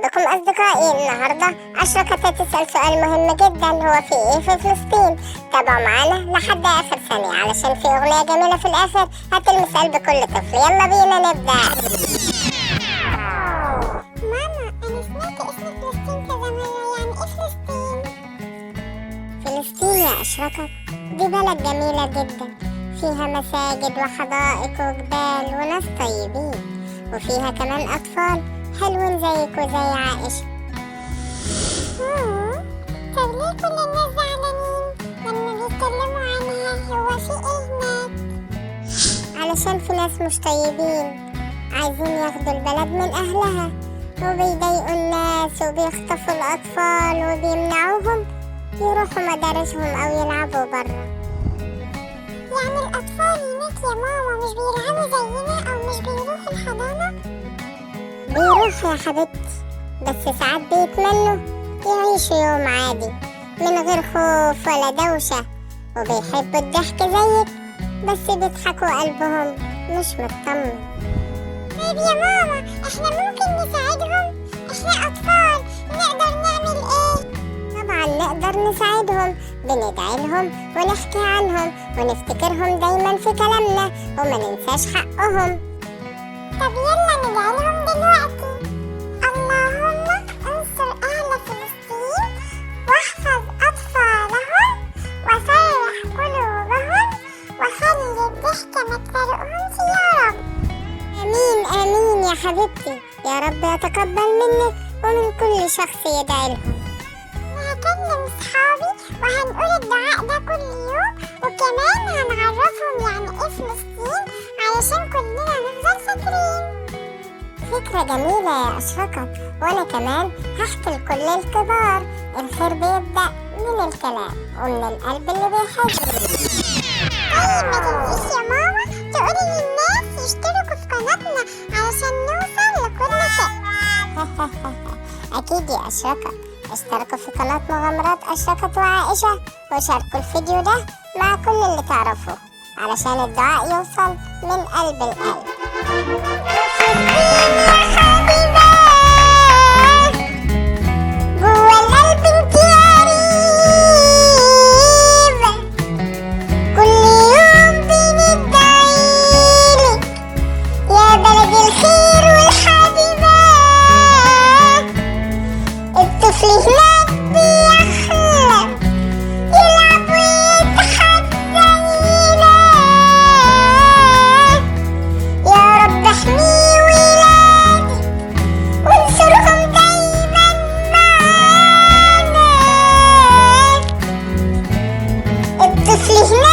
بكم أصدقائي. النهاردة أشرقت تسأل سؤال مهم جدا، هو في إيه في فلسطين؟ تابعوا معانا لحد آخر ثانية علشان في أغنية جميلة في الآخر هتلمس قلب كل طفل. يلا بينا نبدأ. ماما أنا سمعت اسم فلسطين كذا مرة، يعني إيه فلسطين؟ فلسطين يا أشرقت دي بلد جميلة جدا، فيها مساجد وحدائق وجبال وناس طيبين، وفيها كمان أطفال حلوين زيك وزي عائشة. طب ليه كل الناس زعلانين لما بيتكلموا عنها؟ هو في إيه هناك؟ علشان في ناس مش طيبين عايزين ياخدوا البلد من أهلها، وبيضايقوا الناس وبيخطفوا الأطفال وبيمنعوهم يروحوا مدارسهم أو يلعبوا برا. يعني الأطفال هناك يا ماما مش بيلعبوا زينا أو مش بيروحوا الحضانة؟ بيروحوا يا حبيبتي، بس ساعات بيتمنوا يعيشوا يوم عادي من غير خوف ولا دوشة، وبيحبوا الضحك زيك بس بيضحكوا قلبهم مش مطمن. طيب يا ماما إحنا ممكن نساعدهم؟ إحنا أطفال نقدر نعمل إيه؟ طبعا نقدر نساعدهم، بندعي لهم ونحكي عنهم ونفتكرهم دايما في كلامنا وما ننساش حقهم. طب يلا ندعي لهم دلوقتي. اللهم انصر أهل فلسطين واحفظ أطفالهم وفرح قلوبهم وخلي الضحكة ما تفرقهمش يا رب. آمين آمين يا حبيبتي، يا رب يتقبل منك ومن كل شخص يدعي لهم. وهكلم صحابي وهنقول الدعاء ده كل يوم، وكمان هنعرفهم يعني ايه فلسطين علشان كلنا نفضل فاكرين. فكرة جميلة يا أشرقت، وأنا كمان هحكي لكل الكبار الخير بيبدأ من الكلام ومن القلب اللي بيحب. طيب ما تنسيش يا ماما تقولي للناس يشتركوا في قناتنا علشان نوصل لكل شيء. أكيد يا أشرقت، اشتركوا في قناة مغامرات أشرقت وعائشة وشاركوا الفيديو ده مع كل اللي تعرفوه علشان الدعاء يوصل من قلب القلب. جوا القلب انتي قريبة، كل يوم بندعيلك يا بلد الخير والحبيبة. الطفل هناك بيحلم يلعب ويتحدى هناك. يا رب احميه ولادي وانصرهم دايما معانا. الطفل هناك